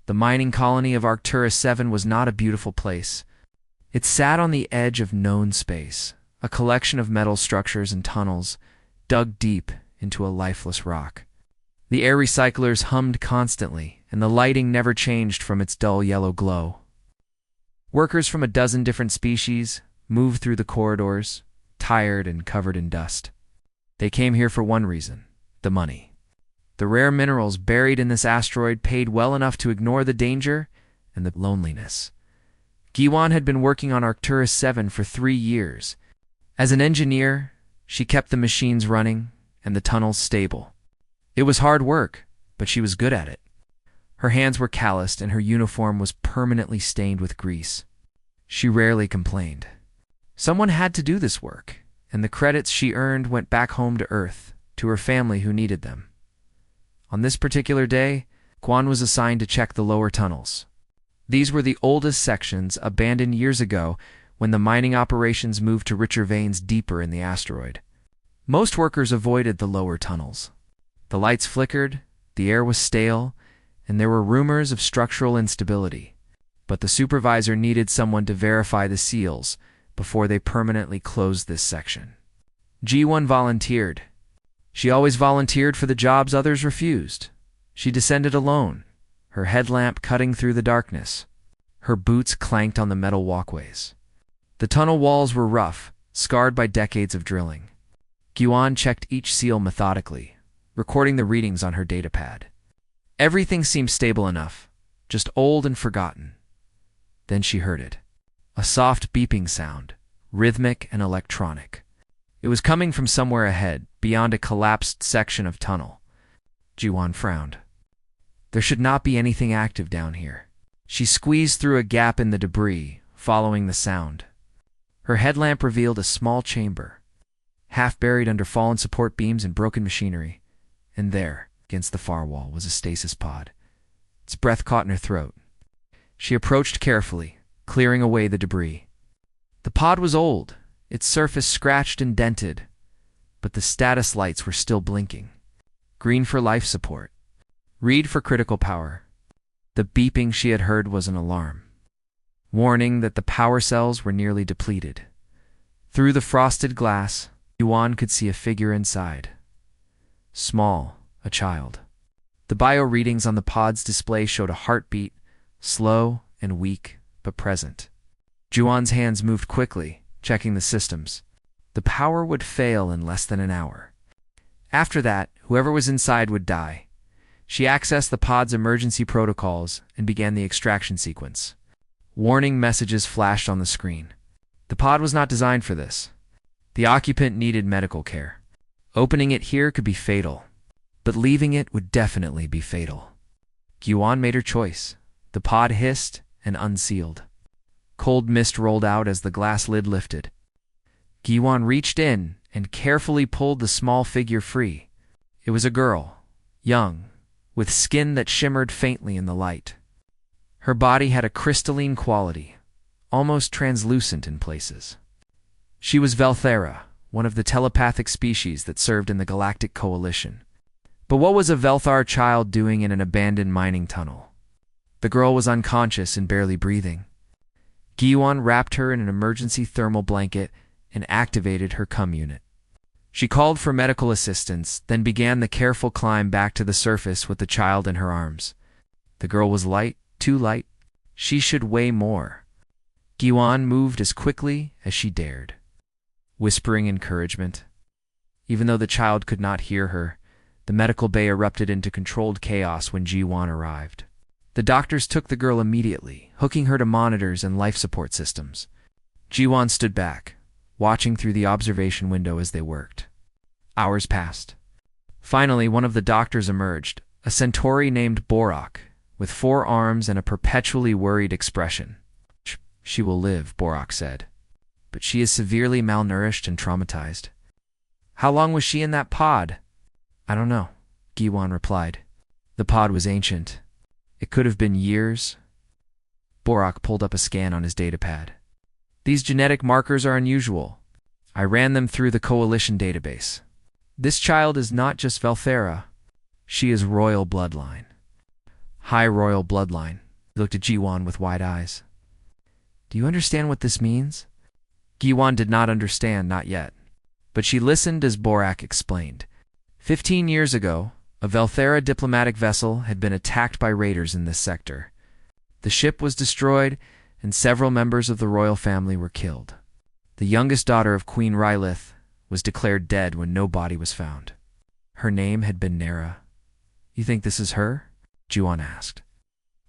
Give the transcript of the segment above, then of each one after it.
The mining colony of Arcturus 7 was not a beautiful place. It sat on the edge of known space, a collection of metal structures and tunnels dug deep into a lifeless rock. The air recyclers hummed constantly, and the lighting never changed from its dull yellow glow. Workers from a dozen different species moved through the corridors, tired and covered in dust. They came here for one reason: the money. The rare minerals buried in this asteroid paid well enough to ignore the danger and the loneliness. Giwan had been working on Arcturus 7 for 3 years. As an engineer, she kept the machines running and the tunnels stable. It was hard work, but she was good at it. Her hands were calloused and her uniform was permanently stained with grease. She rarely complained. Someone had to do this work, and the credits she earned went back home to Earth, to her family who needed them. On this particular day, Guan was assigned to check the lower tunnels. These were the oldest sections, abandoned years ago when the mining operations moved to richer veins deeper in the asteroid. Most workers avoided the lower tunnels. The lights flickered, the air was stale, and there were rumors of structural instability. But the supervisor needed someone to verify the seals before they permanently closed this section. G1 volunteered. She always volunteered for the jobs others refused. She descended alone, her headlamp cutting through the darkness. Her boots clanked on the metal walkways. The tunnel walls were rough, scarred by decades of drilling. Guan checked each seal methodically, recording the readings on her datapad. Everything seemed stable enough, just old and forgotten. Then she heard it. A soft beeping sound, rhythmic and electronic. It was coming from somewhere ahead, beyond a collapsed section of tunnel. Guan frowned. There should not be anything active down here. She squeezed through a gap in the debris, following the sound. Her headlamp revealed a small chamber, half buried under fallen support beams and broken machinery. And there, against the far wall, was a stasis pod. Its breath caught in her throat. She approached carefully, clearing away the debris. The pod was old, its surface scratched and dented, but the status lights were still blinking. Green for life support. Read for critical power. The beeping she had heard was an alarm, warning that the power cells were nearly depleted. Through the frosted glass, Yuan could see a figure inside. Small, a child. The bio readings on the pod's display showed a heartbeat, slow and weak, but present. Juan's hands moved quickly, checking the systems. The power would fail in less than an hour. After that, whoever was inside would die. She accessed the pod's emergency protocols and began the extraction sequence. Warning messages flashed on the screen. The pod was not designed for this. The occupant needed medical care. Opening it here could be fatal, but leaving it would definitely be fatal. Guan made her choice. The pod hissed and unsealed. Cold mist rolled out as the glass lid lifted. Guan reached in and carefully pulled the small figure free. It was a girl, young, with skin that shimmered faintly in the light. Her body had a crystalline quality, almost translucent in places. She was Velthera, one of the telepathic species that served in the Galactic Coalition. But what was a Velthar child doing in an abandoned mining tunnel? The girl was unconscious and barely breathing. Guan wrapped her in an emergency thermal blanket and activated her cum unit. She called for medical assistance, then began the careful climb back to the surface with the child in her arms. The girl was light, too light. She should weigh more. Guan moved as quickly as she dared, whispering encouragement. Even though the child could not hear her, the medical bay erupted into controlled chaos when Guan arrived. The doctors took the girl immediately, hooking her to monitors and life support systems. Guan stood back, watching through the observation window as they worked. Hours passed. Finally, one of the doctors emerged, a centauri named Borak, with 4 arms and a perpetually worried expression. She will live, Borak said, but she is severely malnourished and traumatized. How long was she in that pod? I don't know, Guan replied. The pod was ancient. It could have been years. Borak pulled up a scan on his datapad. These genetic markers are unusual. I ran them through the Coalition database. This child is not just Velthera. She is royal bloodline. high royal bloodline. He looked at Jiwan with wide eyes. Do you understand what this means? Jiwan did not understand, not yet. But she listened as Borak explained. 15 years ago, a Velthera diplomatic vessel had been attacked by raiders in this sector. The ship was destroyed, and several members of the royal family were killed. The youngest daughter of Queen Rylith was declared dead when no body was found. Her name had been Nera. You think this is her? Jiwan asked.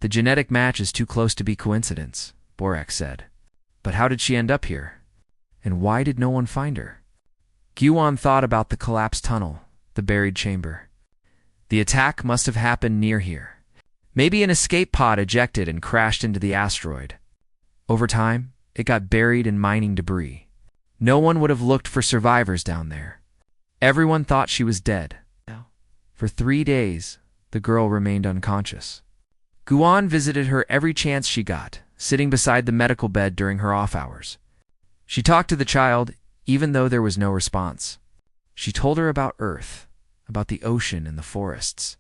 The genetic match is too close to be coincidence, Borak said. But how did she end up here? And why did no one find her? Jiwan thought about the collapsed tunnel, the buried chamber. The attack must have happened near here. Maybe an escape pod ejected and crashed into the asteroid. Over time, it got buried in mining debris. No one would have looked for survivors down there. Everyone thought she was dead. For 3 days, the girl remained unconscious. Guan visited her every chance she got, sitting beside the medical bed during her off hours. She talked to the child, even though there was no response. She told her about Earth, about the ocean and the forests.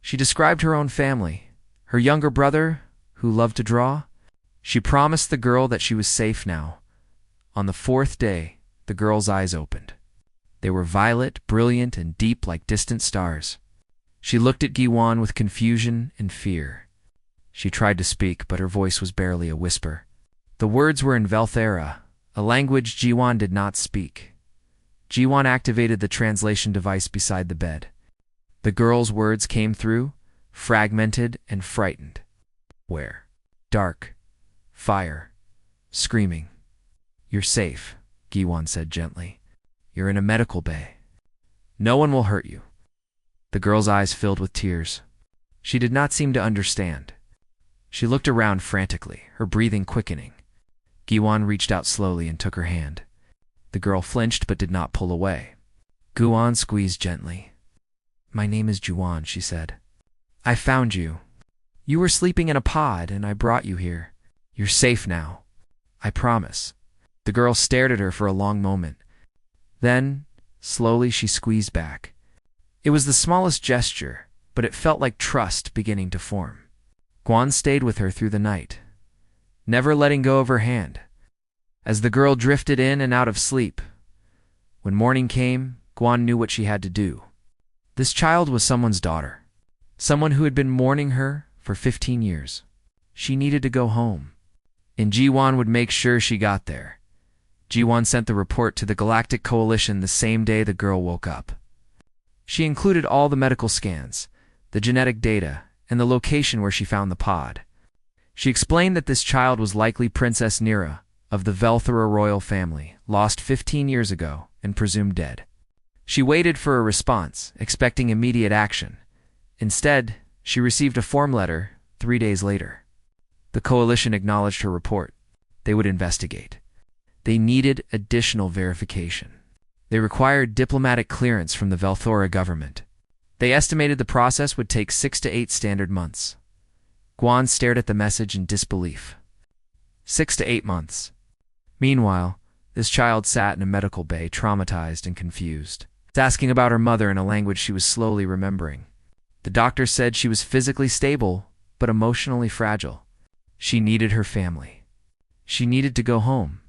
She described her own family, her younger brother, who loved to draw. She promised the girl that she was safe now. On the 4th day, the girl's eyes opened. They were violet, brilliant, and deep like distant stars. She looked at Jiwan with confusion and fear. She tried to speak, but her voice was barely a whisper. The words were in Velthera, a language Jiwan did not speak. Jiwan activated the translation device beside the bed. The girl's words came through, fragmented and frightened. Where? Dark. Fire. Screaming. You're safe, Jiwan said gently. You're in a medical bay. No one will hurt you. The girl's eyes filled with tears. She did not seem to understand. She looked around frantically, her breathing quickening. Jiwan reached out slowly and took her hand. The girl flinched but did not pull away. Guan squeezed gently. My name is Juwan, she said. I found you. You were sleeping in a pod, and I brought you here. You're safe now. I promise. The girl stared at her for a long moment. Then, slowly, she squeezed back. It was the smallest gesture, but it felt like trust beginning to form. Guan stayed with her through the night, never letting go of her hand, as the girl drifted in and out of sleep. When morning came, Guan knew what she had to do. This child was someone's daughter, someone who had been mourning her for 15 years. She needed to go home, and Jiwan would make sure she got there. Jiwan sent the report to the Galactic Coalition the same day the girl woke up. She included all the medical scans, the genetic data, and the location where she found the pod. She explained that this child was likely Princess Nera of the Velthera royal family, lost 15 years ago and presumed dead. She waited for a response, expecting immediate action. Instead, she received a form letter 3 days later. The coalition acknowledged her report. They would investigate. They needed additional verification. They required diplomatic clearance from the Velthora government. They estimated the process would take 6 to 8 standard months. Guan stared at the message in disbelief. 6 to 8 months. Meanwhile, this child sat in a medical bay, traumatized and confused, asking about her mother in a language she was slowly remembering. The doctor said she was physically stable, but emotionally fragile. She needed her family. She needed to go home.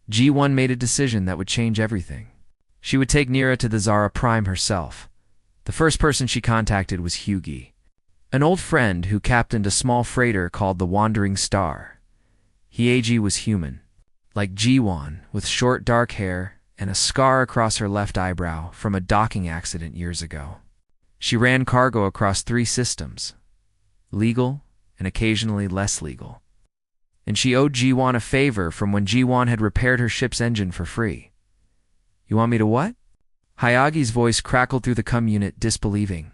G1 made a decision that would change everything. She would take Nera to the Zara Prime herself. The first person she contacted was Hugi, an old friend who captained a small freighter called the Wandering Star. Hyeji was human, like G1, with short dark hair and a scar across her left eyebrow from a docking accident years ago. She ran cargo across 3 systems, legal and occasionally less legal. And she owed G1 a favor from when G1 had repaired her ship's engine for free. You want me to what? Hyagi's voice crackled through the comm unit, disbelieving.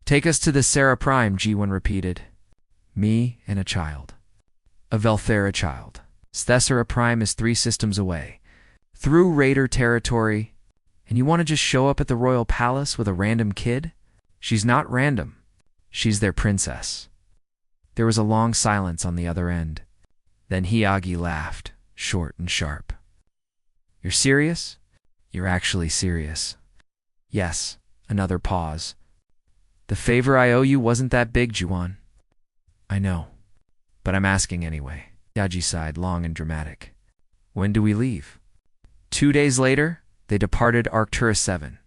Take us to the Sarah Prime, G1 repeated. Me and a child. A Velthera child. Thessera Prime is 3 systems away. Through Raider territory. And you want to just show up at the Royal Palace with a random kid? She's not random. She's their princess. There was a long silence on the other end. Then Hyagi laughed, short and sharp. You're serious? You're actually serious. Yes, another pause. The favor I owe you wasn't that big, Juwan. I know, but I'm asking anyway. Yaji sighed, long and dramatic. When do we leave? 2 days later, they departed Arcturus 7.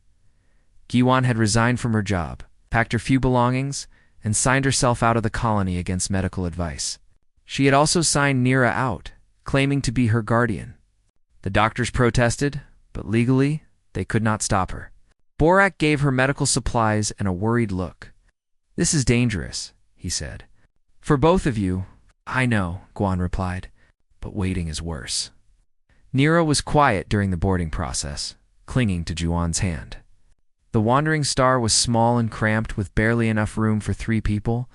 Giwan had resigned from her job, packed her few belongings, and signed herself out of the colony against medical advice. She had also signed Nira out, claiming to be her guardian. The doctors protested, but legally, they could not stop her. Borak gave her medical supplies and a worried look. This is dangerous, he said. For both of you. I know, Guan replied, but waiting is worse. Nira was quiet during the boarding process, clinging to Juwan's hand. The wandering star was small and cramped with barely enough room for 3 people.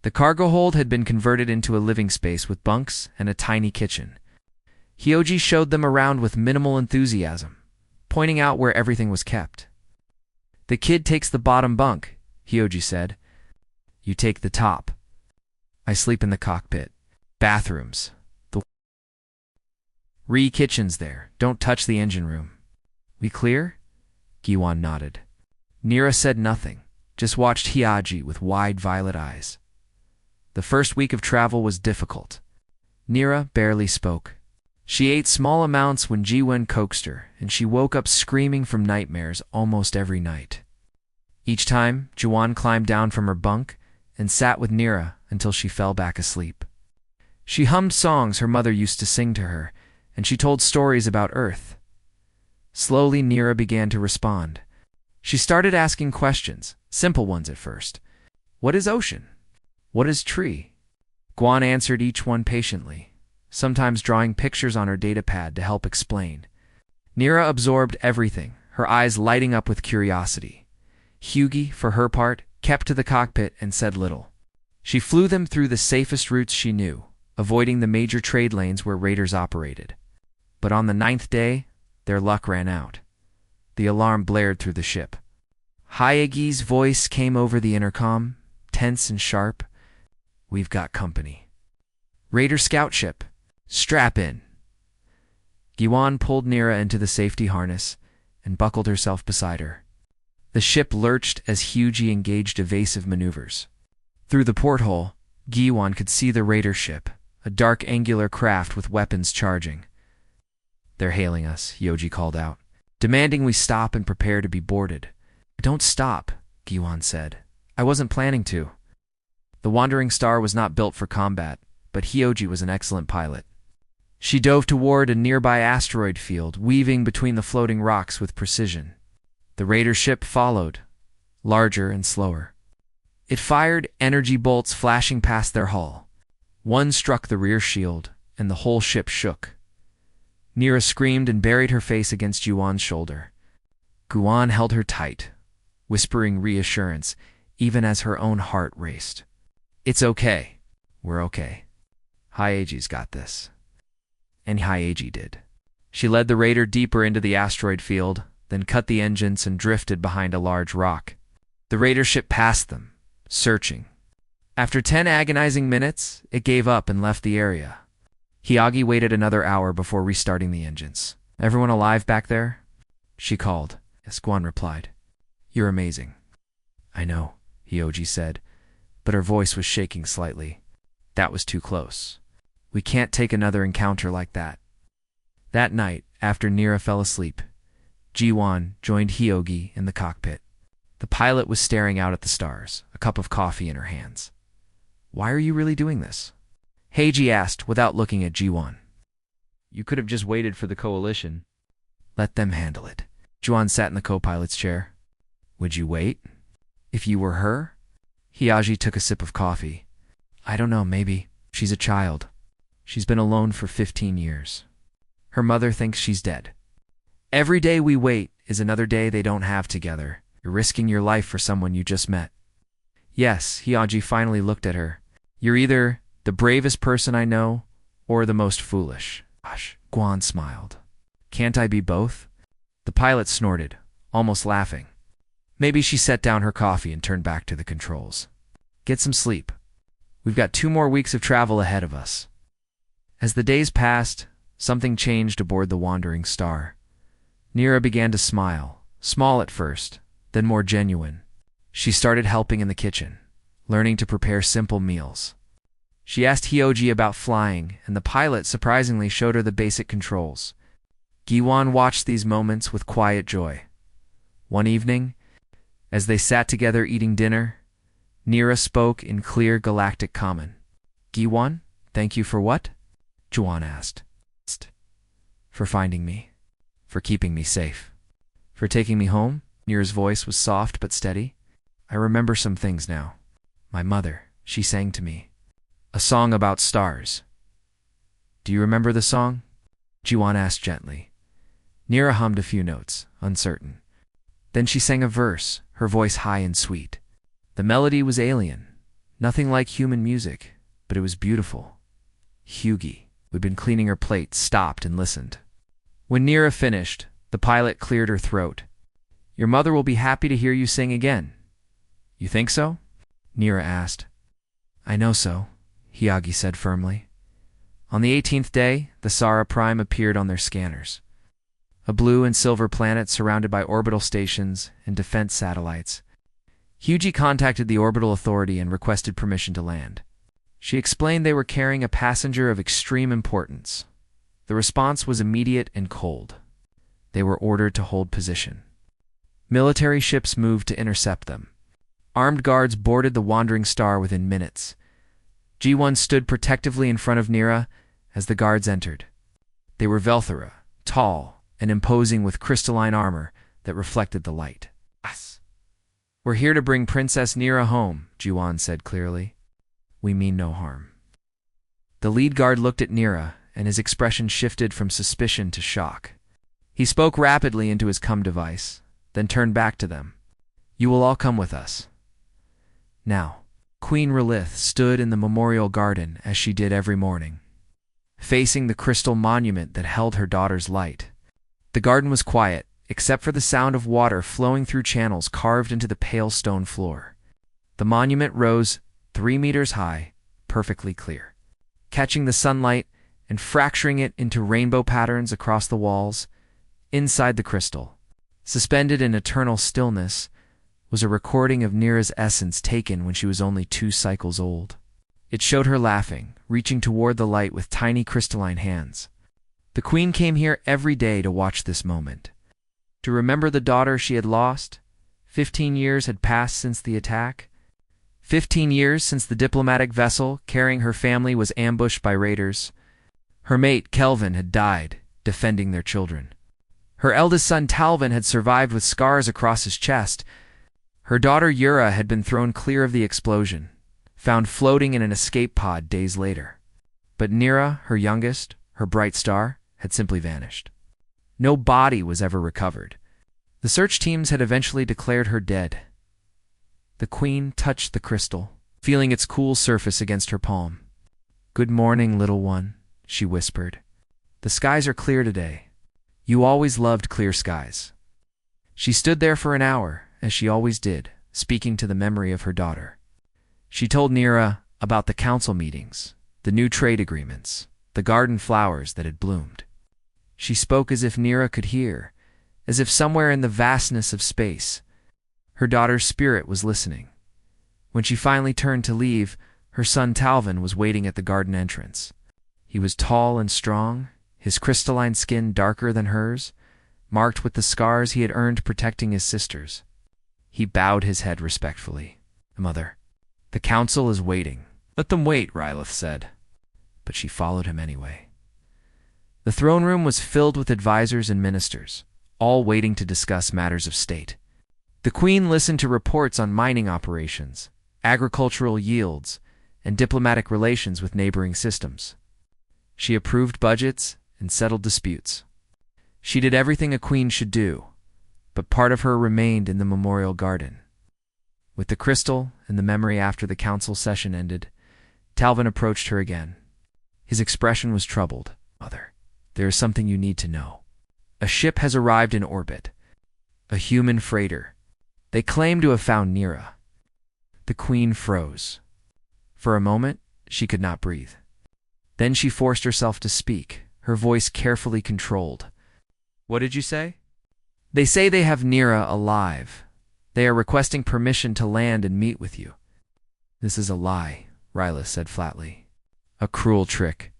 The cargo hold had been converted into a living space with bunks and a tiny kitchen. Hyoji showed them around with minimal enthusiasm, pointing out where everything was kept. The kid takes the bottom bunk, Hyoji said. You take the top. I sleep in the cockpit. Bathrooms. The kitchen's there. Don't touch the engine room. We clear? Giwan nodded. Nira said nothing, just watched Hyoji with wide violet eyes. The first week of travel was difficult. Nira barely spoke. She ate small amounts when Jiwen coaxed her, and she woke up screaming from nightmares almost every night. Each time, Juwan climbed down from her bunk and sat with Nira until she fell back asleep. She hummed songs her mother used to sing to her, and she told stories about Earth. Slowly, Nira began to respond. She started asking questions, simple ones at first. What is ocean? What is tree? Guan answered each one patiently, sometimes drawing pictures on her datapad to help explain. Nira absorbed everything, her eyes lighting up with curiosity. Hyugi, for her part, kept to the cockpit and said little. She flew them through the safest routes she knew, avoiding the major trade lanes where raiders operated. But on the 9th day, their luck ran out. The alarm blared through the ship. Hyogi's voice came over the intercom, tense and sharp. We've got company. Raider scout ship. Strap in. Giwan pulled Nira into the safety harness and buckled herself beside her. The ship lurched as Hyugi engaged evasive maneuvers. Through the porthole, Giwan could see the raider ship, a dark angular craft with weapons charging. They're hailing us, Hyoji called out, demanding we stop and prepare to be boarded. Don't stop, Giwan said. I wasn't planning to. The wandering star was not built for combat, but Hyoji was an excellent pilot. She dove toward a nearby asteroid field, weaving between the floating rocks with precision. The raider ship followed, larger and slower. It fired energy bolts flashing past their hull. One struck the rear shield, and the whole ship shook. Nira screamed and buried her face against Juwan's shoulder. Guan held her tight, whispering reassurance, even as her own heart raced. It's okay. We're okay. Hyoji's got this. And Hyoji did. She led the raider deeper into the asteroid field, then cut the engines and drifted behind a large rock. The raider ship passed them, searching. After 10 agonizing minutes, it gave up and left the area. Hyogi waited another hour before restarting the engines. Everyone alive back there? She called. Yes, Guan replied. You're amazing. I know, Hyoji said, but her voice was shaking slightly. That was too close. We can't take another encounter like that. That night, after Nira fell asleep, Jiwan joined Hyogi in the cockpit. The pilot was staring out at the stars, a cup of coffee in her hands. Why are you really doing this? Heiji asked without looking at Jiwan. You could have just waited for the coalition. Let them handle it. Jiwan sat in the co-pilot's chair. Would you wait? If you were her? Hyogi took a sip of coffee. I don't know, maybe. She's a child. She's been alone for 15 years. Her mother thinks she's dead. Every day we wait is another day they don't have together. You're risking your life for someone you just met. Yes, Hyogi finally looked at her. You're either the bravest person I know or the most foolish. Gosh, Guan smiled. Can't I be both? The pilot snorted, almost laughing. Maybe she set down her coffee and turned back to the controls. Get some sleep. We've got 2 more weeks of travel ahead of us. As the days passed, something changed aboard the wandering star. Nira began to smile, small at first, then more genuine. She started helping in the kitchen, learning to prepare simple meals, She asked Hyoji about flying, and the pilot surprisingly showed her the basic controls. Giwon watched these moments with quiet joy. One evening, as they sat together eating dinner, Nira spoke in clear galactic common. "Giwon, thank you for what?" Juwon asked. "For finding me. For keeping me safe. For taking me home." Nira's voice was soft but steady. "I remember some things now. My mother, she sang to me a song about stars." "Do you remember the song?" Jiwon asked gently. Nira hummed a few notes, uncertain. Then she sang a verse, her voice high and sweet. The melody was alien, nothing like human music, but it was beautiful. Hyugi, who'd been cleaning her plate, stopped and listened. When Nira finished, the pilot cleared her throat. "Your mother will be happy to hear you sing again." "You think so?" Nira asked. "I know so," Hyagi said firmly. On the 18th day, the Sara Prime appeared on their scanners. A blue and silver planet surrounded by orbital stations and defense satellites. Hyuji contacted the orbital authority and requested permission to land. She explained they were carrying a passenger of extreme importance. The response was immediate and cold. They were ordered to hold position. Military ships moved to intercept them. Armed guards boarded the wandering star within minutes. G1 stood protectively in front of Nira as the guards entered. They were Velthara, tall and imposing with crystalline armor that reflected the light. "We're here to bring Princess Nira home," Juwon said clearly. "We mean no harm." The lead guard looked at Nira, and his expression shifted from suspicion to shock. He spoke rapidly into his cum device, then turned back to them. "You will all come with us." Now, Queen Relith stood in the memorial garden as she did every morning, facing the crystal monument that held her daughter's light. The garden was quiet, except for the sound of water flowing through channels carved into the pale stone floor. The monument rose 3 meters high, perfectly clear, catching the sunlight and fracturing it into rainbow patterns across the walls. Inside the crystal, suspended in eternal stillness, was a recording of Nira's essence taken when she was only 2 cycles old. It showed her laughing, reaching toward the light with tiny crystalline hands. The queen came here every day to watch this moment, to remember the daughter she had lost. 15 years had passed since the attack. 15 years since the diplomatic vessel carrying her family was ambushed by raiders. Her mate, Kelvin, had died, defending their children. Her eldest son, Talvin, had survived with scars across his chest. Her daughter, Yura, had been thrown clear of the explosion, found floating in an escape pod days later. But Nira, her youngest, her bright star, had simply vanished. No body was ever recovered. The search teams had eventually declared her dead. The queen touched the crystal, feeling its cool surface against her palm. "Good morning, little one," she whispered. "The skies are clear today. You always loved clear skies." She stood there for an hour, as she always did, speaking to the memory of her daughter. She told Nira about the council meetings, the new trade agreements, the garden flowers that had bloomed. She spoke as if Nira could hear, as if somewhere in the vastness of space, her daughter's spirit was listening. When she finally turned to leave, her son Talvin was waiting at the garden entrance. He was tall and strong, his crystalline skin darker than hers, marked with the scars he had earned protecting his sisters. He bowed his head respectfully. "Mother, the council is waiting." "Let them wait," Rylith said. But she followed him anyway. The throne room was filled with advisors and ministers, all waiting to discuss matters of state. The queen listened to reports on mining operations, agricultural yields, and diplomatic relations with neighboring systems. She approved budgets and settled disputes. She did everything a queen should do, but part of her remained in the memorial garden. With the crystal and the memory after the council session ended, Talvin approached her again. His expression was troubled. "Mother, there is something you need to know. A ship has arrived in orbit. A human freighter. They claim to have found Nira." The queen froze. For a moment, she could not breathe. Then she forced herself to speak, her voice carefully controlled. "What did you say?" "They say they have Nira alive. They are requesting permission to land and meet with you." "This is a lie," Rylith said flatly. A cruel trick.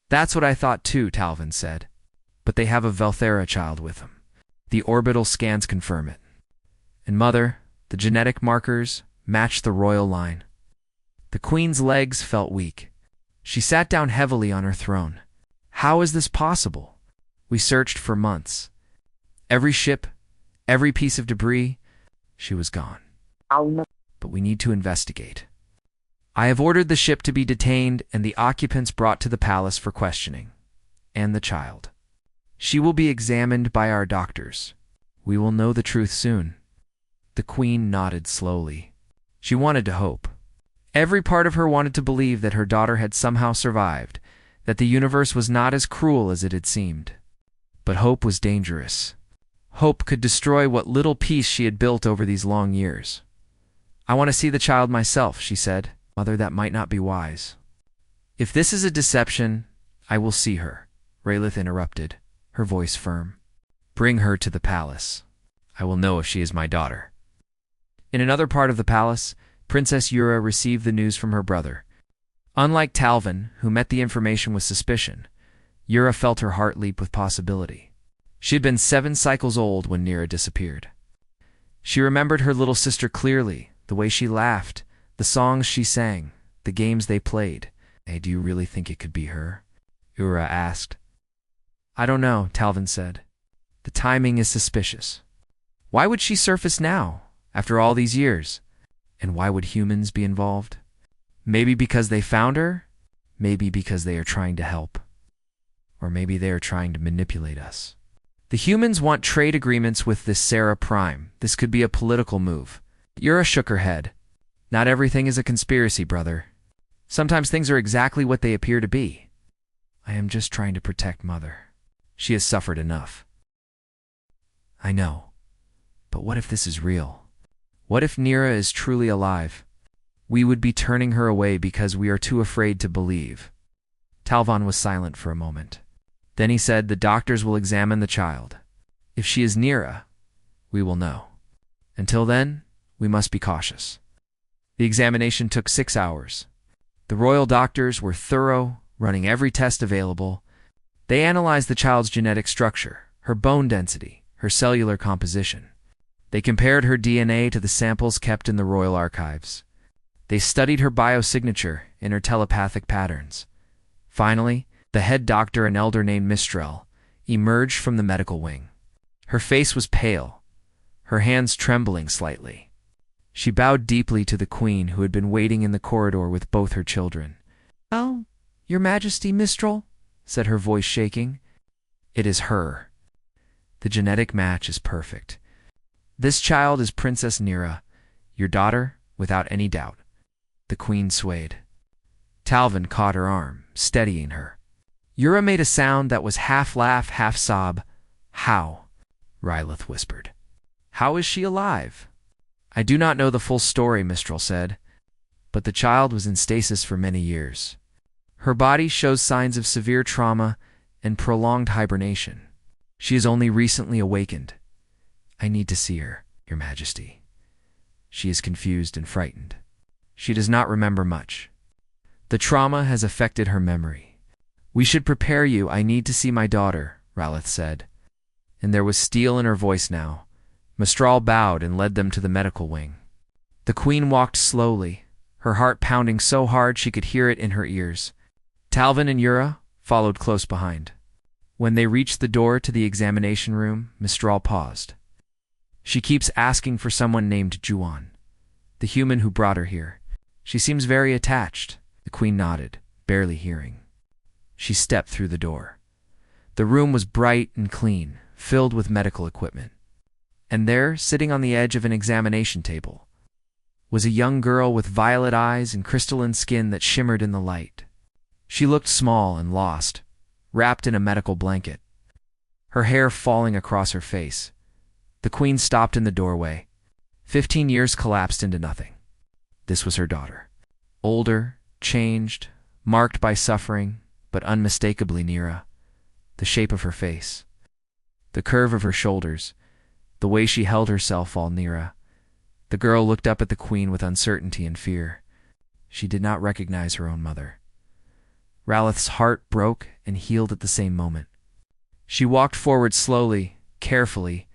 That's what I thought too, Talvin said. But they have a Velthera child with them. The orbital scans confirm it. And Mother, the genetic markers match the royal line. The Queen's legs felt weak. She sat down heavily on her throne. How is this possible? We searched for months. Every ship, every piece of debris, she was gone. But we need to investigate. I have ordered the ship to be detained and the occupants brought to the palace for questioning. And the child. She will be examined by our doctors. We will know the truth soon. The Queen nodded slowly. She wanted to hope. Every part of her wanted to believe that her daughter had somehow survived, that the universe was not as cruel as it had seemed. But hope was dangerous. Hope could destroy what little peace she had built over these long years. I want to see the child myself, she said. Mother, that might not be wise. If this is a deception, I will see her, Rayleigh interrupted, her voice firm. Bring her to the palace. I will know if she is my daughter. In another part of the palace, Princess Yura received the news from her brother. Unlike Talvin, who met the information with suspicion, Yura felt her heart leap with possibility. She had been 7 cycles old when Nira disappeared. She remembered her little sister clearly, the way she laughed, the songs she sang, the games they played. Hey, do you really think it could be her? Yura asked. I don't know, Talvin said. The timing is suspicious. Why would she surface now, after all these years? And why would humans be involved? Maybe because they found her? Maybe because they are trying to help. Or maybe they are trying to manipulate us. The humans want trade agreements with this Sarah Prime. This could be a political move. Yura shook her head. Not everything is a conspiracy, brother. Sometimes things are exactly what they appear to be. I am just trying to protect Mother. She has suffered enough. I know. But what if this is real? What if Nira is truly alive? We would be turning her away because we are too afraid to believe. Talvin was silent for a moment. Then he said, the doctors will examine the child. If she is Nira, we will know. Until then, we must be cautious. The examination took 6 hours. The royal doctors were thorough, running every test available. They analyzed the child's genetic structure, her bone density, her cellular composition. They compared her DNA to the samples kept in the royal archives. They studied her biosignature and her telepathic patterns. Finally, the head doctor, an elder named Mistral, emerged from the medical wing. Her face was pale, her hands trembling slightly. She bowed deeply to the Queen, who had been waiting in the corridor with both her children. Oh, Your Majesty, Mistral, said her voice shaking. It is her. The genetic match is perfect. This child is Princess Nira, your daughter, without any doubt. The Queen swayed. Talvin caught her arm, steadying her. Yura made a sound that was half laugh, half sob. How? Rylith whispered. How is she alive? I do not know the full story, Mistral said, but the child was in stasis for many years. Her body shows signs of severe trauma and prolonged hibernation. She is only recently awakened. I need to see her, Your Majesty. She is confused and frightened. She does not remember much. The trauma has affected her memory. We should prepare you. I need to see my daughter, Rylith said. And there was steel in her voice now. Mistral bowed and led them to the medical wing. The Queen walked slowly, her heart pounding so hard she could hear it in her ears. Talvin and Yura followed close behind. When they reached the door to the examination room, Mistral paused. She keeps asking for someone named Juan, the human who brought her here. She seems very attached. The Queen nodded, barely hearing. She stepped through the door. The room was bright and clean, filled with medical equipment. And there, sitting on the edge of an examination table, was a young girl with violet eyes and crystalline skin that shimmered in the light. She looked small and lost, wrapped in a medical blanket, her hair falling across her face. The Queen stopped in the doorway. 15 years collapsed into nothing. This was her daughter. Older, changed, marked by suffering, but unmistakably Nira. The shape of her face, the curve of her shoulders, the way she held herself, all Nira. The girl looked up at the Queen with uncertainty and fear. She did not recognize her own mother. Ralith's heart broke and healed at the same moment. She walked forward slowly, carefully,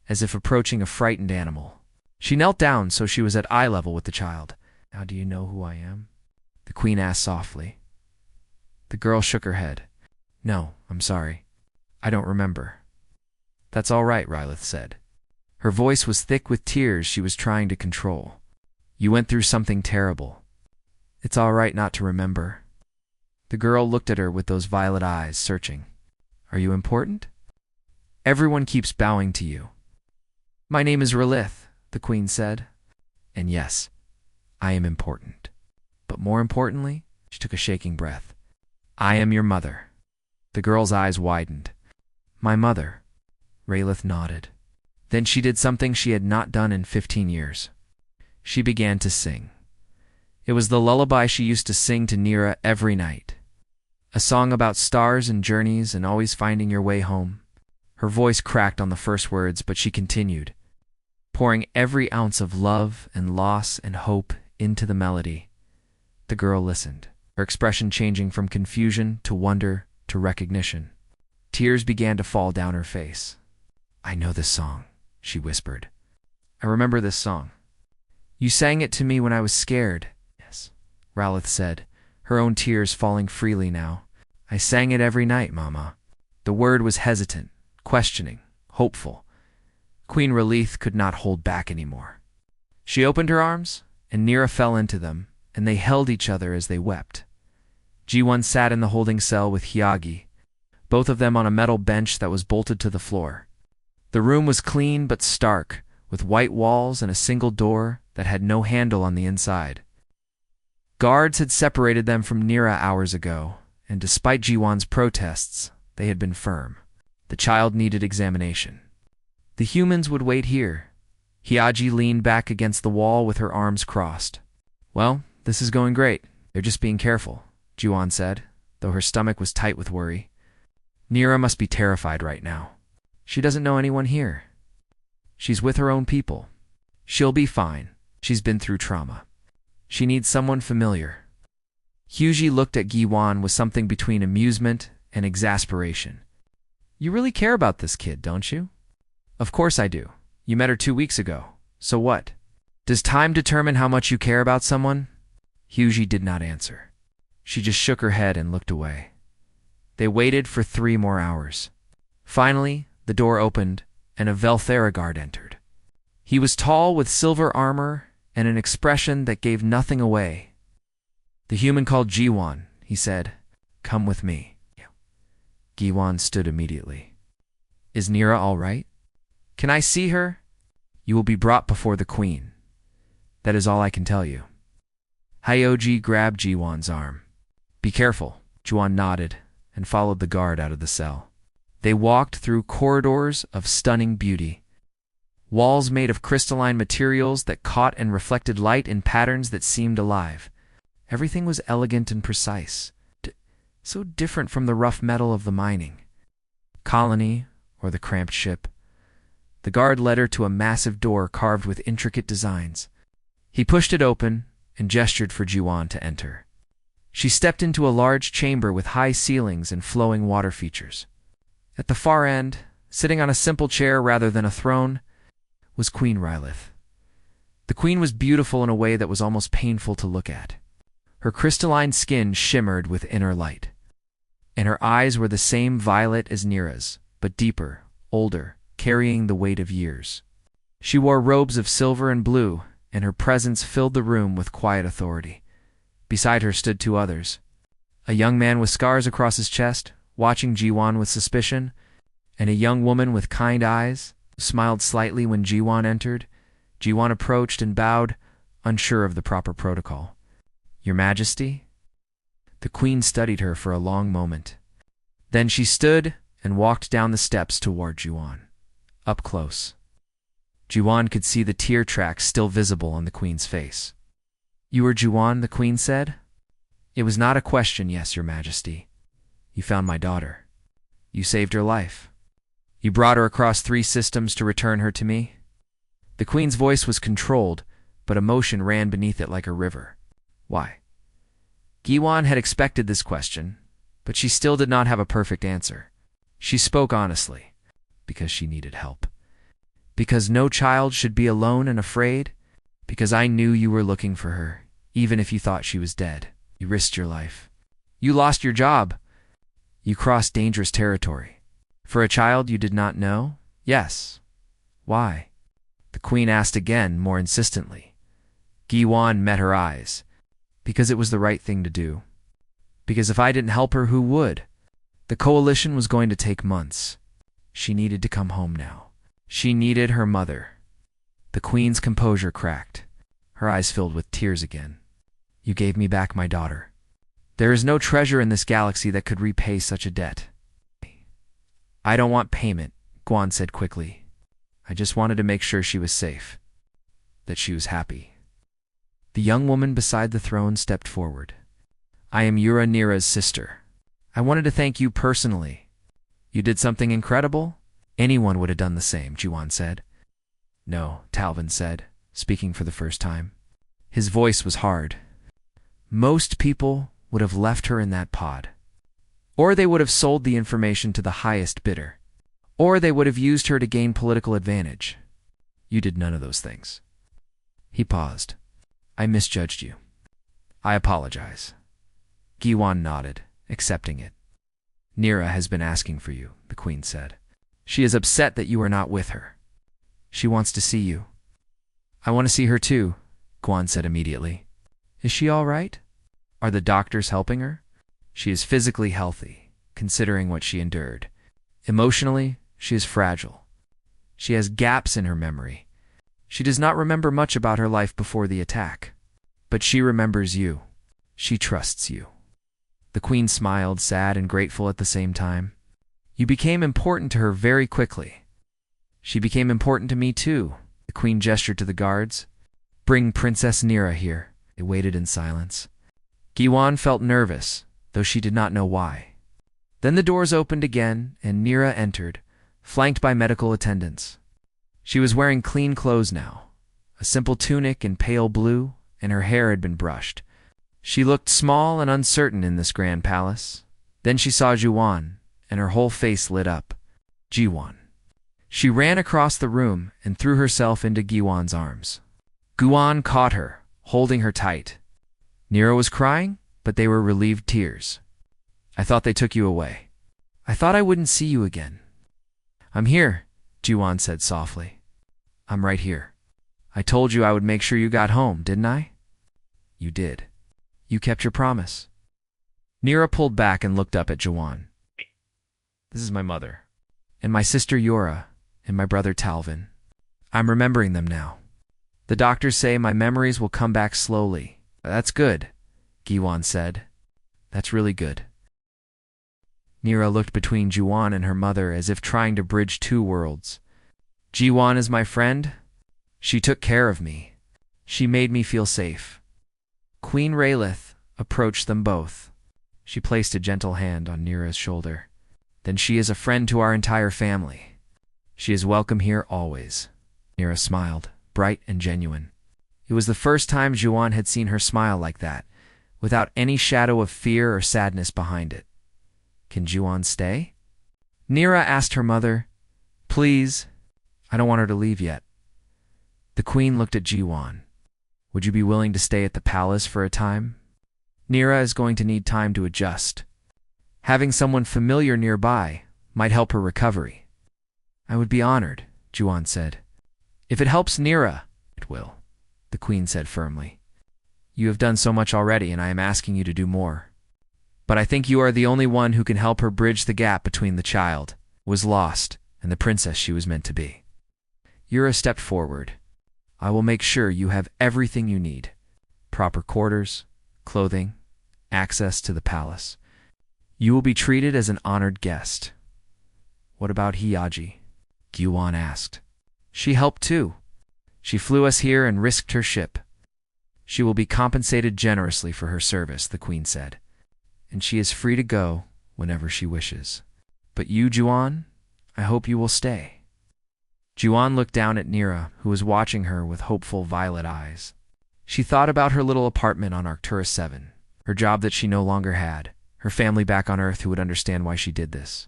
as if approaching a frightened animal. She knelt down so she was at eye level with the child. "Now do you know who I am?" the queen asked softly. The girl shook her head. "No, I'm sorry. I don't remember." "That's all right," Rylith said. Her voice was thick with tears she was trying to control. "You went through something terrible. It's all right not to remember." The girl looked at her with those violet eyes, searching. "Are you important? Everyone keeps bowing to you." "My name is Rylith," the queen said. "And yes, I am important. But more importantly," she took a shaking breath, "I am your mother." The girl's eyes widened. "My mother?" Rylith nodded. Then she did something she had not done in 15 years. She began to sing. It was the lullaby she used to sing to Nira every night. A song about stars and journeys and always finding your way home. Her voice cracked on the first words, but she continued, pouring every ounce of love and loss and hope into the melody. The girl listened, her expression changing from confusion to wonder to recognition. Tears began to fall down her face. "I know this song," she whispered. "I remember this song. You sang it to me when I was scared." "Yes," Rylith said, her own tears falling freely now. "I sang it every night, Mama." The word was hesitant, questioning, hopeful. Queen Rylith could not hold back anymore. She opened her arms, and Nira fell into them, and they held each other as they wept. G1 sat in the holding cell with Hyagi, both of them on a metal bench that was bolted to the floor. The room was clean but stark, with white walls and a single door that had no handle on the inside. Guards had separated them from Nira hours ago, and despite G1's protests, they had been firm. The child needed examination. The humans would wait here. Hyagi leaned back against the wall with her arms crossed. "Well, this is going great. They're just being careful," G1 said, though her stomach was tight with worry. "Nira must be terrified right now. She doesn't know anyone here. She's with her own people. She'll be fine. She's been through trauma. She needs someone familiar." Hyuji looked at Gi-wan with something between amusement and exasperation. "You really care about this kid, don't you?" "Of course I do. You met her 2 weeks ago. So what? Does time determine how much you care about someone?" Hyuji did not answer. She just shook her head and looked away. They waited for 3 more hours. Finally, the door opened, and a Velthera guard entered. He was tall with silver armor and an expression that gave nothing away. "The human called G1, he said. Come with me." Gi-wan stood immediately. "Is Nira all right? Can I see her?" "You will be brought before the queen. That is all I can tell you." Hyoji grabbed Ji-wan's arm. "Be careful." Ji-wan nodded and followed the guard out of the cell. They walked through corridors of stunning beauty. Walls made of crystalline materials that caught and reflected light in patterns that seemed alive. Everything was elegant and precise, so different from the rough metal of the mining colony or the cramped ship. The guard led her to a massive door carved with intricate designs. He pushed it open and gestured for Ji-wan to enter. She stepped into a large chamber with high ceilings and flowing water features. At the far end, sitting on a simple chair rather than a throne, was Queen Rylith. The queen was beautiful in a way that was almost painful to look at. Her crystalline skin shimmered with inner light, and her eyes were the same violet as Nira's, but deeper, older, carrying the weight of years. She wore robes of silver and blue, and her presence filled the room with quiet authority. Beside her stood 2 others. A young man with scars across his chest, watching Ji-wan with suspicion, and a young woman with kind eyes, who smiled slightly when Ji-wan entered. Ji-wan approached and bowed, unsure of the proper protocol. "Your Majesty?" The queen studied her for a long moment. Then she stood and walked down the steps toward Ji-wan, up close. Ji-wan could see the tear tracks still visible on the queen's face. "You are Ji-wan," the queen said. "It was not a question, yes, your Majesty. You found my daughter. You saved her life. You brought her across 3 systems to return her to me." The queen's voice was controlled, but emotion ran beneath it like a river. "Why?" Gi-wan had expected this question, But she still did not have a perfect answer. She spoke honestly, because she needed help. Because no child should be alone and afraid. Because I knew you were looking for her, even if you thought she was dead. You risked your life. You lost your job. You crossed dangerous territory. For a child you did not know? Yes. Why? The queen asked again, more insistently. Giwan met her eyes. Because it was the right thing to do. Because if I didn't help her, who would? The coalition was going to take months. She needed to come home now. She needed her mother. The queen's composure cracked. Her eyes filled with tears again. You gave me back my daughter. There is no treasure in this galaxy that could repay such a debt. I don't want payment, Guan said quickly. I just wanted to make sure she was safe. That she was happy. The young woman beside the throne stepped forward. I am Yura Nira's sister. I wanted to thank you personally. You did something incredible? Anyone would have done the same, Juan said. No, Talvin said, speaking for the first time. His voice was hard. Most people would have left her in that pod. Or they would have sold the information to the highest bidder. Or they would have used her to gain political advantage. You did none of those things. He paused. I misjudged you. I apologize. Giwan nodded, accepting it. Nira has been asking for you, the queen said. She is upset that you are not with her. She wants to see you. I want to see her too, Guan said immediately. Is she all right? Are the doctors helping her? She is physically healthy, considering what she endured. Emotionally, she is fragile. She has gaps in her memory. She does not remember much about her life before the attack. But she remembers you. She trusts you. The queen smiled, sad and grateful at the same time. You became important to her very quickly. She became important to me too. The queen gestured to the guards. Bring Princess Nira here. They waited in silence. Giwan felt nervous, though she did not know why. Then the doors opened again, and Nira entered, flanked by medical attendants. She was wearing clean clothes now, a simple tunic in pale blue, and her hair had been brushed. She looked small and uncertain in this grand palace. Then she saw Juwan, and her whole face lit up. Jiwan. She ran across the room and threw herself into Giwan's arms. Guan caught her, holding her tight. Nira was crying, but they were relieved tears. I thought they took you away. I thought I wouldn't see you again. I'm here, Jiwan said softly. I'm right here. I told you I would make sure you got home, didn't I? You did. You kept your promise. Nira pulled back and looked up at Jiwan. This is my mother, and my sister Yura, and my brother Talvin. I'm remembering them now. The doctors say my memories will come back slowly. That's good, Giwan said. That's really good. Nira looked between Jiwan and her mother as if trying to bridge two worlds. Jiwan is my friend. She took care of me. She made me feel safe. Queen Raylith approached them both. She placed a gentle hand on Nira's shoulder. Then she is a friend to our entire family. She is welcome here always. Nira smiled, bright and genuine. It was the first time Juwan had seen her smile like that, without any shadow of fear or sadness behind it. Can Juwan stay? Nira asked her mother. Please. I don't want her to leave yet. The queen looked at Jiwan. Would you be willing to stay at the palace for a time? Nira is going to need time to adjust. Having someone familiar nearby might help her recovery. I would be honored, Juwan said. If it helps Nira, it will, the queen said firmly. You have done so much already, and I am asking you to do more. But I think you are the only one who can help her bridge the gap between the child who was lost and the princess she was meant to be. Yura stepped forward. I will make sure you have everything you need. Proper quarters, clothing, access to the palace. You will be treated as an honored guest. What about Hiyaji? Gyuan asked. She helped too. She flew us here and risked her ship. She will be compensated generously for her service, the queen said. And she is free to go whenever she wishes. But you, Juan, I hope you will stay. Juan looked down at Nira, who was watching her with hopeful violet eyes. She thought about her little apartment on Arcturus 7, her job that she no longer had, her family back on Earth who would understand why she did this.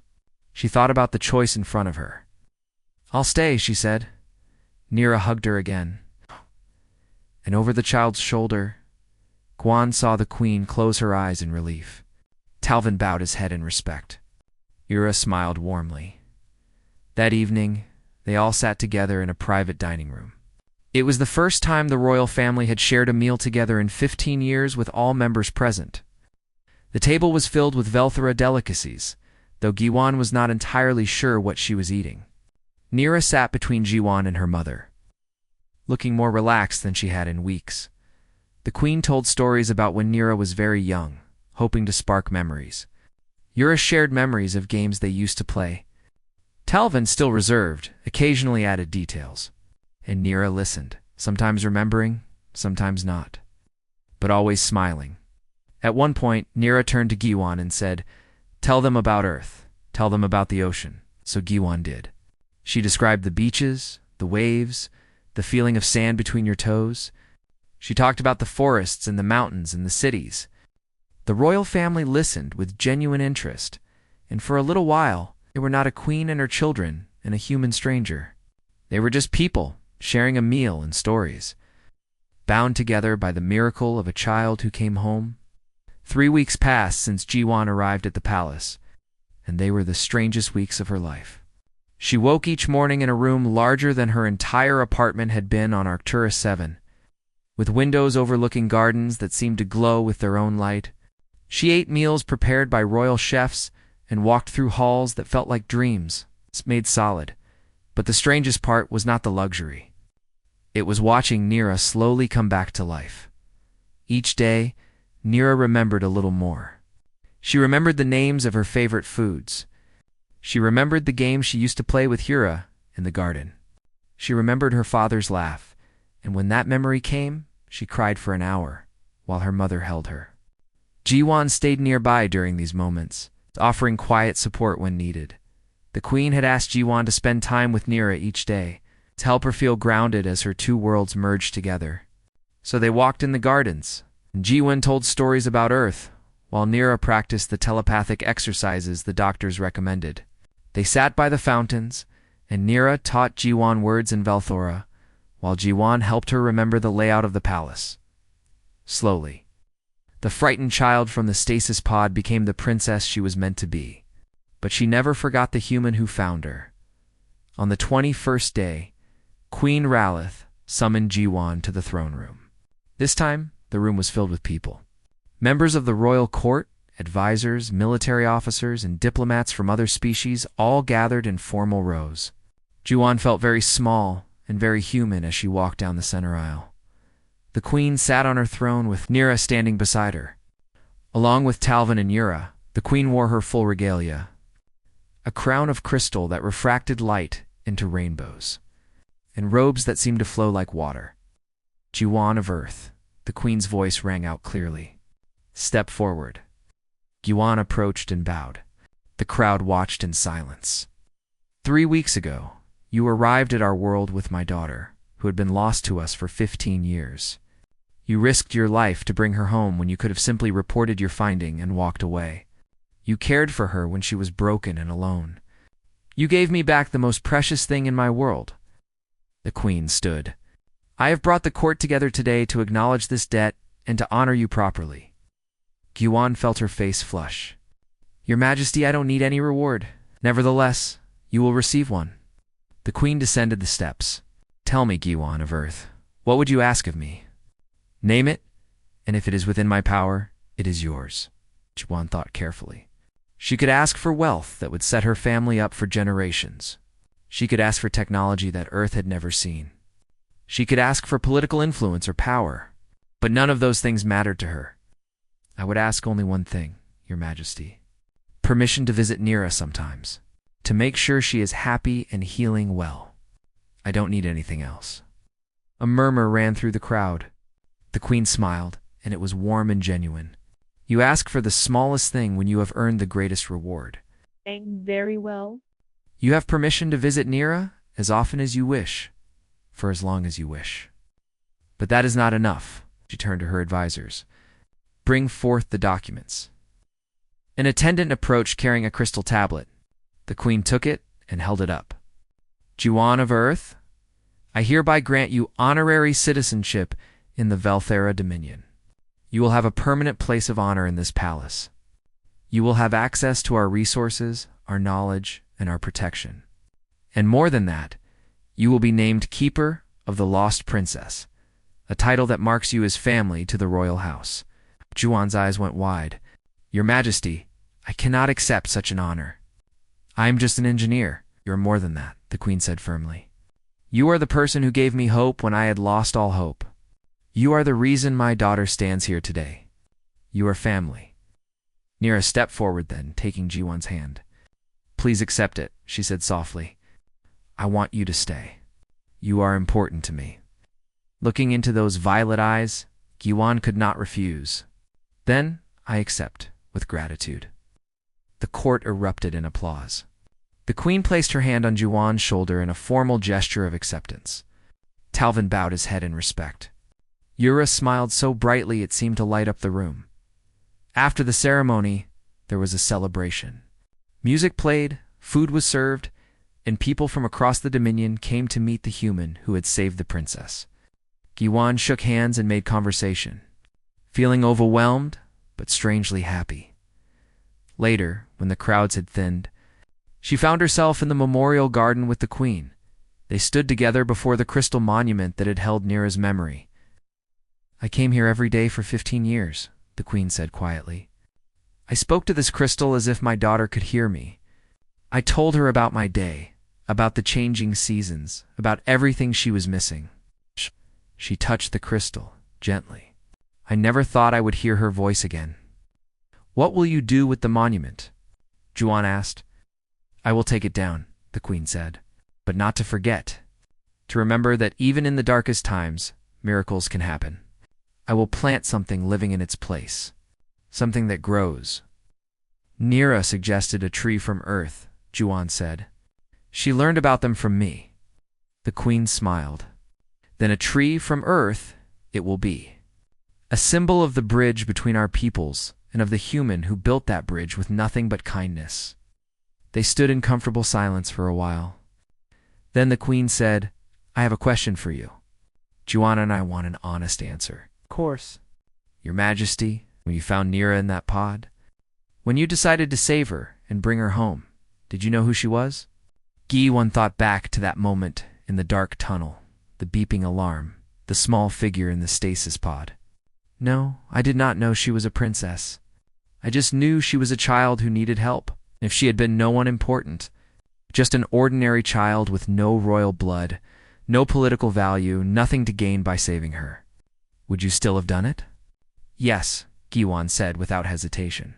She thought about the choice in front of her. "I'll stay," she said. Nira hugged her again. And over the child's shoulder, Guan saw the queen close her eyes in relief. Talvin bowed his head in respect. Ira smiled warmly. That evening, they all sat together in a private dining room. It was the first time the royal family had shared a meal together in 15 years with all members present. The table was filled with Velthora delicacies, though Giwan was not entirely sure what she was eating. Nira sat between Giwan and her mother, looking more relaxed than she had in weeks. The queen told stories about when Nira was very young, hoping to spark memories. Yura shared memories of games they used to play. Talvin, still reserved, occasionally added details. And Nira listened, sometimes remembering, sometimes not, but always smiling. At one point, Nira turned to Giwan and said, "Tell them about Earth. Tell them about the ocean." So Giwan did. She described the beaches, the waves, the feeling of sand between your toes. She talked about the forests and the mountains and the cities. The royal family listened with genuine interest, and for a little while, they were not a queen and her children and a human stranger. They were just people, sharing a meal and stories, bound together by the miracle of a child who came home. 3 weeks passed since Jiwan arrived at the palace, and they were the strangest weeks of her life. She woke each morning in a room larger than her entire apartment had been on Arcturus 7, with windows overlooking gardens that seemed to glow with their own light. She ate meals prepared by royal chefs and walked through halls that felt like dreams, made solid. But the strangest part was not the luxury. It was watching Nira slowly come back to life. Each day, Nira remembered a little more. She remembered the names of her favorite foods. She remembered the games she used to play with Hura in the garden. She remembered her father's laugh, and when that memory came, she cried for an hour, while her mother held her. Jiwan stayed nearby during these moments, offering quiet support when needed. The queen had asked Jiwan to spend time with Nira each day, to help her feel grounded as her two worlds merged together. So they walked in the gardens, and Jiwan told stories about Earth, while Nira practiced the telepathic exercises the doctors recommended. They sat by the fountains, and Nira taught Jiwan words in Velthora, while Jiwan helped her remember the layout of the palace. Slowly, the frightened child from the stasis pod became the princess she was meant to be. But she never forgot the human who found her. On the 21st day, Queen Ralith summoned Jiwan to the throne room. This time, the room was filled with people. Members of the royal court, advisors, military officers, and diplomats from other species all gathered in formal rows. Jiwan felt very small and very human as she walked down the center aisle. The queen sat on her throne with Nira standing beside her. Along with Talvin and Yura, the queen wore her full regalia, a crown of crystal that refracted light into rainbows, and robes that seemed to flow like water. Jiwan of Earth, the queen's voice rang out clearly. Step forward. Jiwan approached and bowed. The crowd watched in silence. 3 weeks ago, you arrived at our world with my daughter, who had been lost to us for 15 years. You risked your life to bring her home when you could have simply reported your finding and walked away. You cared for her when she was broken and alone. You gave me back the most precious thing in my world. The queen stood. I have brought the court together today to acknowledge this debt and to honor you properly. Gyuan felt her face flush. Your Majesty, I don't need any reward. Nevertheless, you will receive one. The queen descended the steps. Tell me, Gyuan of Earth, what would you ask of me? Name it, and if it is within my power, it is yours. Gyuan thought carefully. She could ask for wealth that would set her family up for generations. She could ask for technology that Earth had never seen. She could ask for political influence or power, but none of those things mattered to her. I would ask only one thing, Your Majesty. Permission to visit Nira sometimes, to make sure she is happy and healing well. I don't need anything else. A murmur ran through the crowd. The queen smiled, and it was warm and genuine. You ask for the smallest thing when you have earned the greatest reward. Very well. You have permission to visit Nira as often as you wish, for as long as you wish. But that is not enough, she turned to her advisors. Bring forth the documents. An attendant approached carrying a crystal tablet. The queen took it and held it up. Juan of Earth, I hereby grant you honorary citizenship in the Velthera Dominion. You will have a permanent place of honor in this palace. You will have access to our resources, our knowledge, and our protection. And more than that, you will be named Keeper of the Lost Princess, a title that marks you as family to the royal house. Juan's eyes went wide. Your Majesty, I cannot accept such an honor. I am just an engineer. You're more than that, the queen said firmly. You are the person who gave me hope when I had lost all hope. You are the reason my daughter stands here today. You are family. Nira stepped forward then, taking Jiwan's hand. Please accept it, she said softly. I want you to stay. You are important to me. Looking into those violet eyes, Jiwan could not refuse. Then I accept, with gratitude. The court erupted in applause. The queen placed her hand on Jiwan's shoulder in a formal gesture of acceptance. Talvin bowed his head in respect. Yura smiled so brightly it seemed to light up the room. After the ceremony, there was a celebration. Music played, food was served, and people from across the Dominion came to meet the human who had saved the princess. Jiwan shook hands and made conversation, feeling overwhelmed but strangely happy. Later, when the crowds had thinned, she found herself in the memorial garden with the queen. They stood together before the crystal monument that had held Nira's memory. I came here every day for 15 years, the queen said quietly. I spoke to this crystal as if my daughter could hear me. I told her about my day, about the changing seasons, about everything she was missing. She touched the crystal, gently. I never thought I would hear her voice again. What will you do with the monument? Juan asked. I will take it down, the queen said, but not to forget. To remember that even in the darkest times, miracles can happen. I will plant something living in its place, something that grows. Nira suggested a tree from Earth, Juan said. She learned about them from me. The queen smiled. Then a tree from Earth it will be. A symbol of the bridge between our peoples and of the human who built that bridge with nothing but kindness. They stood in comfortable silence for a while. Then the queen said, I have a question for you. Juan and I want an honest answer. Of course. Your Majesty, when you found Nira in that pod, when you decided to save her and bring her home, did you know who she was? Jiwan thought back to that moment in the dark tunnel, the beeping alarm, the small figure in the stasis pod. No, I did not know she was a princess. I just knew she was a child who needed help. If she had been no one important, just an ordinary child with no royal blood, no political value, nothing to gain by saving her, would you still have done it? Yes, Jiwan said without hesitation.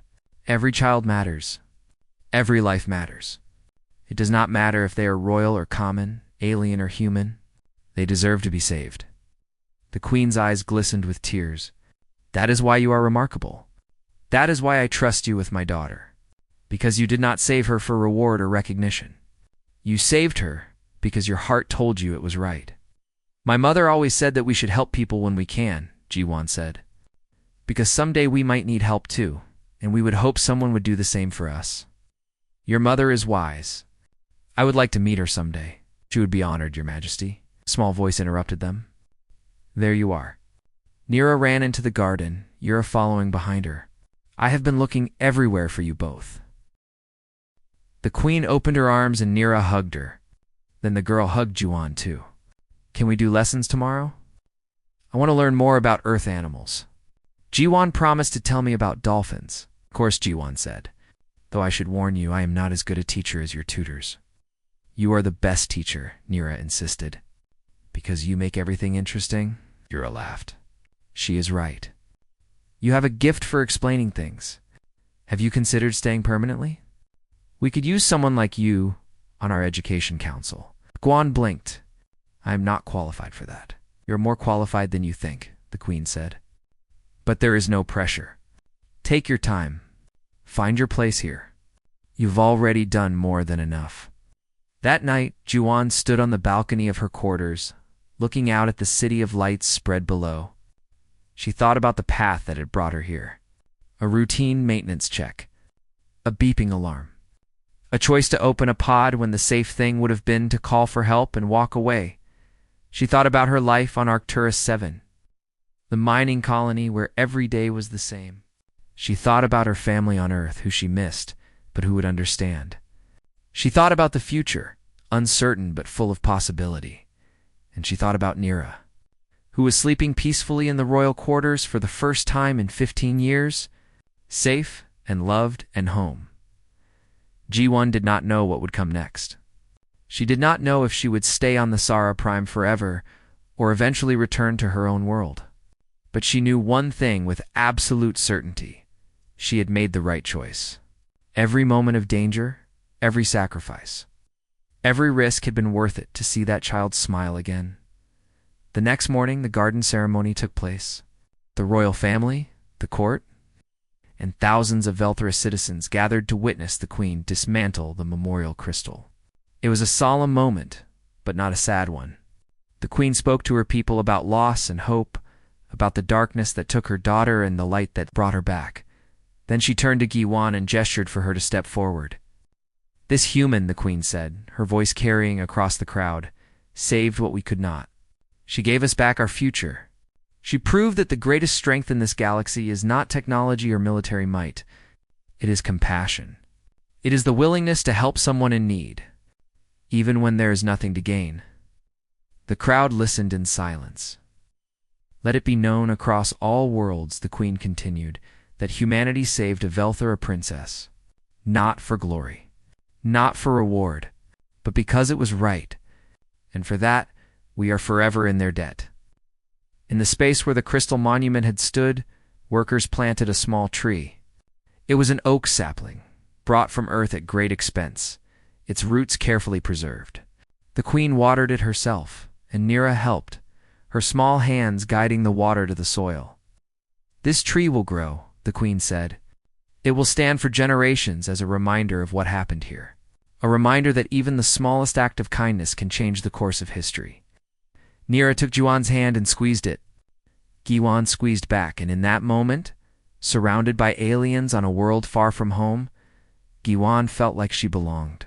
Every child matters. Every life matters. It does not matter if they are royal or common, alien or human. They deserve to be saved. The queen's eyes glistened with tears. That is why you are remarkable. That is why I trust you with my daughter. Because you did not save her for reward or recognition. You saved her because your heart told you it was right. My mother always said that we should help people when we can, Jiwan said. Because someday we might need help too, and we would hope someone would do the same for us. Your mother is wise. I would like to meet her someday. She would be honored, Your Majesty. A small voice interrupted them. There you are. Nira ran into the garden, Yura following behind her. I have been looking everywhere for you both. The queen opened her arms and Nira hugged her. Then the girl hugged Juwan too. Can we do lessons tomorrow? I want to learn more about earth animals. Jiwan promised to tell me about dolphins. Of course, Jiwan said. Though I should warn you, I am not as good a teacher as your tutors. You are the best teacher, Nira insisted. Because you make everything interesting? Yura laughed. She is right. You have a gift for explaining things. Have you considered staying permanently? We could use someone like you on our education council. Guan blinked. I am not qualified for that. You're more qualified than you think, the queen said. But there is no pressure. Take your time. Find your place here. You've already done more than enough. That night, Juwan stood on the balcony of her quarters, looking out at the city of lights spread below. She thought about the path that had brought her here. A routine maintenance check. A beeping alarm. A choice to open a pod when the safe thing would have been to call for help and walk away. She thought about her life on Arcturus 7, the mining colony where every day was the same. She thought about her family on Earth, who she missed, but who would understand. She thought about the future, uncertain but full of possibility. And she thought about Nira, who was sleeping peacefully in the royal quarters for the first time in 15 years, safe and loved and home. G1 did not know what would come next. She did not know if she would stay on the Sara Prime forever or eventually return to her own world. But she knew one thing with absolute certainty. She had made the right choice. Every moment of danger, every sacrifice, every risk had been worth it to see that child smile again. The next morning, the garden ceremony took place. The royal family, the court, and thousands of Velthra citizens gathered to witness the queen dismantle the memorial crystal. It was a solemn moment, but not a sad one. The queen spoke to her people about loss and hope, about the darkness that took her daughter and the light that brought her back. Then she turned to Giwan and gestured for her to step forward. "This human," the queen said, her voice carrying across the crowd, "saved what we could not. She gave us back our future. She proved that the greatest strength in this galaxy is not technology or military might. It is compassion. It is the willingness to help someone in need, even when there is nothing to gain." The crowd listened in silence. "Let it be known across all worlds," the queen continued, "that humanity saved a Velthra princess, not for glory, not for reward, but because it was right, and for that we are forever in their debt." In the space where the crystal monument had stood, workers planted a small tree. It was an oak sapling, brought from Earth at great expense, its roots carefully preserved. The queen watered it herself, and Nira helped, her small hands guiding the water to the soil. "This tree will grow," the queen said. "It will stand for generations as a reminder of what happened here, a reminder that even the smallest act of kindness can change the course of history." Nira took Juan's hand and squeezed it. Giwan squeezed back, and in that moment, surrounded by aliens on a world far from home, Giwan felt like she belonged.